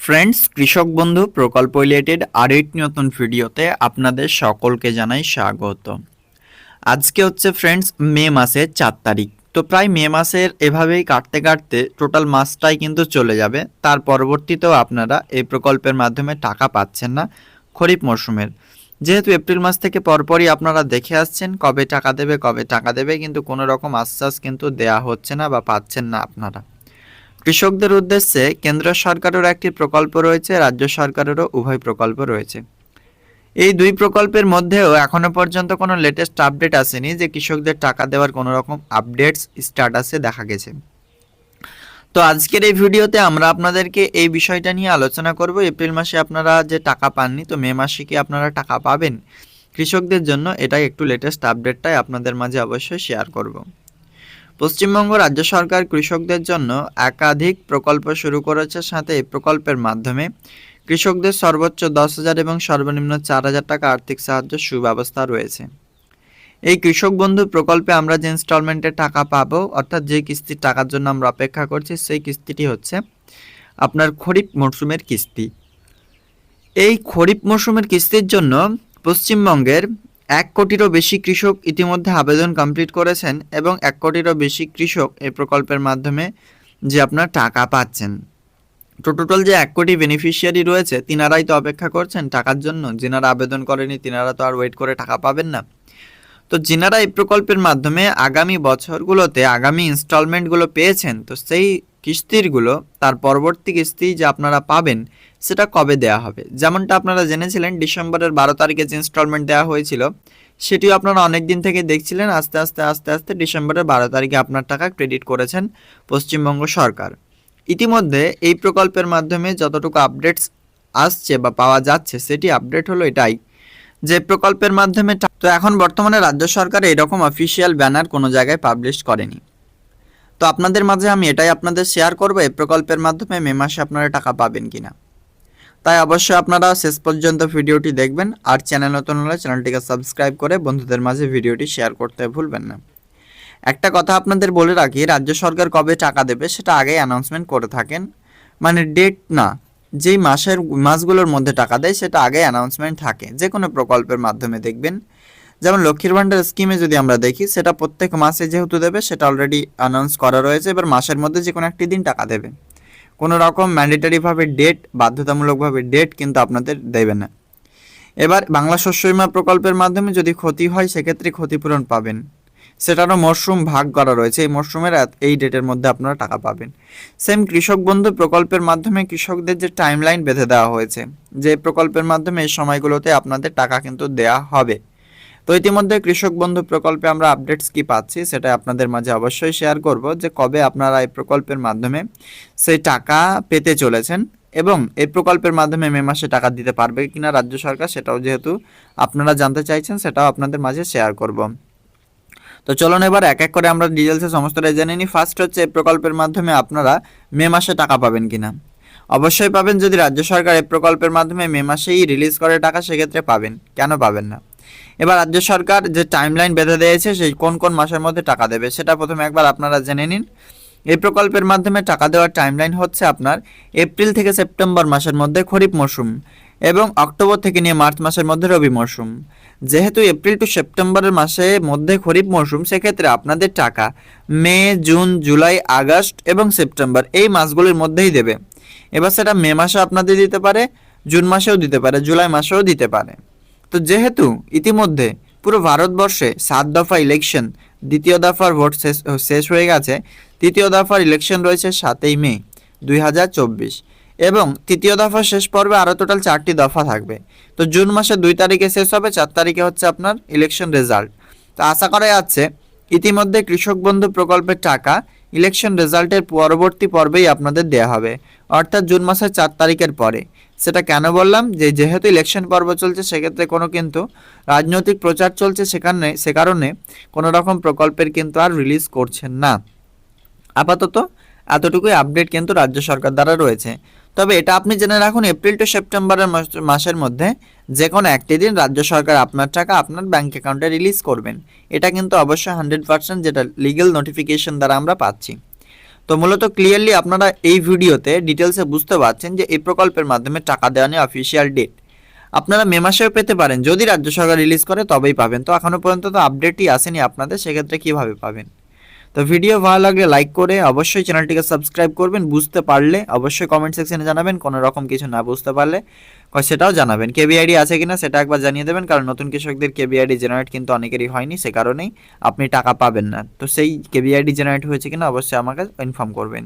Friends, কৃষক বন্ধু প্রকল্প রিলেটেড আরেকটি নতুন ভিডিওতে আপনাদের সকলকে জানাই স্বাগত। আজকে হচ্ছে ফ্রেন্ডস মে মাসের 4 তারিখ। তো প্রায় মে মাসের এভাবেই কাটতে কাটতে টোটাল মাসটাই কিন্তু চলে যাবে। তার পরবর্তীতেও আপনারা এই প্রকল্পের মাধ্যমে টাকা পাচ্ছেন না খরিফ মরশুমের। যেহেতু এপ্রিল মাস থেকে পরপরই আপনারা দেখে আসছেন কবে টাকা দেবে, কিন্তু কোনো রকম আশ্বাস কিন্তু দেয়া হচ্ছে না বা পাচ্ছেন না আপনারা। কৃষকদের উদ্দেশ্যে কেন্দ্র সরকারেরও একটি প্রকল্প রয়েছে, রাজ্য সরকারেরও উভয় প্রকল্প রয়েছে। এই দুই প্রকল্পের মধ্যেও এখনো পর্যন্ত কোনো লেটেস্ট আপডেট আসেনি যে কৃষকদের টাকা দেওয়ার কোনো রকম আপডেটস স্ট্যাটাসে দেখা গেছে। তো আজকের এই ভিডিওতে আমরা আপনাদেরকে এই বিষয়টা নিয়ে আলোচনা করব। এপ্রিল মাসে আপনারা যে টাকা পাননি, তো মে মাসে কি আপনারা টাকা পাবেন কৃষকদের জন্য, এটাই একটু লেটেস্ট আপডেটটাই আপনাদের মাঝে অবশ্যই শেয়ার করব। পশ্চিমবঙ্গ রাজ্য সরকার কৃষকদের জন্য একাধিক প্রকল্প শুরু করেছে। সাথে এই প্রকল্পের মাধ্যমে কৃষকদের সর্বোচ্চ 10,000 এবং সর্বনিম্ন 4,000 টাকা আর্থিক সাহায্য সুব্যবস্থা রয়েছে। এই কৃষক বন্ধু প্রকল্পে আমরা যে ইনস্টলমেন্টে টাকা পাবো, অর্থাৎ যে কিস্তির টাকার জন্য আমরা অপেক্ষা করছি, সেই কিস্তিটি হচ্ছে আপনার খরিফ মরশুমের কিস্তি। এই খরিফ মরশুমের কিস্তির জন্য পশ্চিমবঙ্গের 1 কোটিরও বেশি কৃষক ইতিমধ্যে আবেদন কমপ্লিট করেছেন এবং 1 কোটিরও বেশি কৃষক এই প্রকল্পের মাধ্যমে যে আপনার টাকা পাচ্ছেন। তো টোটাল যে 1 কোটি বেনিফিশিয়ারি রয়েছে, তিনারাই তো অপেক্ষা করছেন টাকার জন্য। যিনারা আবেদন করেনি তিনারা তো আর ওয়েট করে টাকা পাবেন না। তো যিনারা এই প্রকল্পের মাধ্যমে আগামী বছরগুলোতে আগামী ইনস্টলমেন্টগুলো পেয়েছেন, তো সেই কিস্তিরগুলো তার পরবর্তী কিস্তি যে আপনারা পাবেন সেটা কবে দেয়া হবে। যেমনটা আপনারা জেনেছিলেন ডিসেম্বরের 12 তারিখে যে ইনস্টলমেন্ট দেওয়া হয়েছিল, সেটিও আপনারা অনেক দিন থেকে দেখছিলেন। আস্তে আস্তে ডিসেম্বরের 12 তারিখে আপনার টাকা ক্রেডিট করেছেন পশ্চিমবঙ্গ সরকার। ইতিমধ্যে এই প্রকল্পের মাধ্যমে যতটুকু আপডেটস আসছে বা পাওয়া যাচ্ছে, সেটি আপডেট হলো এটাই যে প্রকল্পের মাধ্যমে তো এখন বর্তমানে রাজ্য সরকার এরকম অফিসিয়াল ব্যানার কোনো জায়গায় পাবলিশ করেনি। তো আপনাদের মাঝে আমি এটাই আপনাদের শেয়ার করবো, এই প্রকল্পের মাধ্যমে মে মাসে আপনারা টাকা পাবেন কিনা। তাই অবশ্যই আপনারা শেষ পর্যন্ত ভিডিওটি দেখবেন। আর চ্যানেল নতুন হলে চ্যানেলটিকে সাবস্ক্রাইব করে বন্ধুদের মাঝে ভিডিওটি শেয়ার করতে ভুলবেন না। একটা কথা আপনাদের বলে রাখি, রাজ্য সরকার কবে টাকা দেবে সেটা আগেই অ্যানাউন্সমেন্ট করে থাকেন। মানে ডেট না, যেই মাসগুলোর মধ্যে টাকা দেয় সেটা আগে অ্যানাউন্সমেন্ট থাকে। যে কোনো প্রকল্পের মাধ্যমে দেখবেন, যেমন লক্ষ্মীর ভাণ্ডার স্কিমে যদি আমরা দেখি, সেটা প্রত্যেক মাসে যেহেতু দেবে সেটা অলরেডি অ্যানাউন্স করা রয়েছে। এবার মাসের মধ্যে যে কোনো একটি দিন টাকা দেবে, কোনো রকম ম্যান্ডেটরিভাবে ডেট, বাধ্যতামূলকভাবে ডেট কিন্তু আপনাদের দেবে না। এবার বাংলা শস্য বীমা প্রকল্পের মাধ্যমে যদি ক্ষতি হয় সেক্ষেত্রে ক্ষতিপূরণ পাবেন, সেটারও মরশুম ভাগ করা রয়েছে। এই মরশুমের এই ডেটের মধ্যে আপনারা টাকা পাবেন। সেম কৃষক বন্ধু প্রকল্পের মাধ্যমে কৃষকদের যে টাইমলাইন বেঁধে দেওয়া হয়েছে, যে প্রকল্পের মাধ্যমে এই সময়গুলোতে আপনাদের টাকা কিন্তু দেয়া হবে। তো ইতিমধ্যে কৃষক বন্ধু প্রকল্পে আমরা আপডেটস কি পাচ্ছি সেটা আপনাদের মাঝে অবশ্যই শেয়ার করব, যে কবে আপনারা এই প্রকল্পের মাধ্যমে সেই টাকা পেতে চলেছেন এবং এই প্রকল্পের মাধ্যমে মে মাসে টাকা দিতে পারবে কিনা রাজ্য সরকার, সেটাও যেহেতু আপনারা জানতে চাইছেন, সেটাও আপনাদের মাঝে শেয়ার করব। তো চলুন এবার এক এক করে আমরা ডিটেলসে সমস্তটাই জেনে নিই। ফার্স্ট হচ্ছে এই প্রকল্পের মাধ্যমে আপনারা মে মাসে টাকা পাবেন কিনা। অবশ্যই পাবেন। যদি রাজ্য সরকার এই প্রকল্পের মাধ্যমে মে মাসেই রিলিজ করে টাকা, সেক্ষেত্রে পাবেন। কেন পাবেন না? এবার রাজ্য সরকার যে টাইমলাইন বেঁধে দিয়েছে সেই কোন কোন মাসের মধ্যে টাকা দেবে সেটা প্রথমে একবার আপনারা জেনে নিন। এই প্রকল্পের মাধ্যমে টাকা দেওয়ার টাইমলাইন হচ্ছে আপনার এপ্রিল থেকে সেপ্টেম্বর মাসের মধ্যে খরিফ মরশুম এবং অক্টোবর থেকে নিয়ে মার্চ মাসের মধ্যে রবি মরশুম। যেহেতু এপ্রিল টু সেপ্টেম্বরের মাসের মধ্যে খরিফ মরশুম, সেক্ষেত্রে আপনাদের টাকা মে, জুন, জুলাই, আগস্ট এবং সেপ্টেম্বর এই মাসগুলির মধ্যেই দেবে। এবার সেটা মে মাসে আপনাদের দিতে পারে, জুন মাসেও দিতে পারে, জুলাই মাসেও দিতে পারে। তো যেহেতু ইতিমধ্যে পুরো ভারতবর্ষে 7 দফা ইলেকশন, দ্বিতীয় দফার ভোট শেষ হয়ে গেছে, তৃতীয় দফার ইলেকশন রয়েছে 7ই মে 2024 এবং তৃতীয় দফা শেষ পর্বে আরও টোটাল 4টি দফা থাকবে। তো জুন মাসে 2 তারিখে শেষ হবে, 4 তারিখে হচ্ছে আপনার ইলেকশন রেজাল্ট। তো আশা করা যাচ্ছে ইতিমধ্যে কৃষক বন্ধু প্রকল্পের টাকা ইলেকশন রেজাল্টের পরবর্তী পর্বেই আপনাদের দেওয়া হবে, অর্থাৎ জুন মাসের 4 তারিখের পরে। সেটা কেন বললাম, যেহেতু ইলেকশন পর্ব চলছে, সেক্ষেত্রে কোনো কিন্তু রাজনৈতিক প্রচার চলছে, সে কারণে কোনো রকম প্রকল্পের কিন্তু আর রিলিজ করছেন না। আপাতত এতটুকুই আপডেট কিন্তু রাজ্য সরকার দ্বারা রয়েছে। তবে এটা আপনি জেনে রাখুন, এপ্রিল টু সেপ্টেম্বরের মাসের মধ্যে যে কোনো একটি দিন রাজ্য সরকার আপনার টাকা আপনার ব্যাঙ্ক অ্যাকাউন্টে রিলিজ করবেন। এটা কিন্তু অবশ্যই 100%, যেটা লিগ্যাল নোটিফিকেশন দ্বারা আমরা পাচ্ছি। তো মূলত ক্লিয়ারলি আপনারা এই ভিডিওতে ডিটেলসে বুঝতে পারছেন যে এই প্রকল্পের মাধ্যমে টাকা দেওয়া নিয়ে অফিসিয়াল ডেট আপনারা মে মাসেও পেতে পারেন, যদি রাজ্য সরকার রিলিজ করে তবেই পাবেন। তো এখনো পর্যন্ত তো আপডেটই আসেনি আপনাদের, সেক্ষেত্রে কিভাবে পাবেন? তো ভিডিও ভালো লাগলে লাইক করে অবশ্যই চ্যানেলটিকে সাবস্ক্রাইব করবেন। বুঝতে পারলে অবশ্যই কমেন্ট সেকশনে জানাবেন, কোনো রকম কিছু না বুঝতে পারলে সেটাও জানাবেন। কেবিআইডি আছে কিনা সেটা একবার জানিয়ে দেবেন, কারণ নতুন কৃষকদের কেবিআইডি জেনারেট কিন্তু অনেকেরই হয়নি, সে কারণেই আপনি টাকা পাবেন না। তো সেই কেবিআইডি জেনারেট হয়েছে কিনা অবশ্যই আমাকে ইনফর্ম করবেন।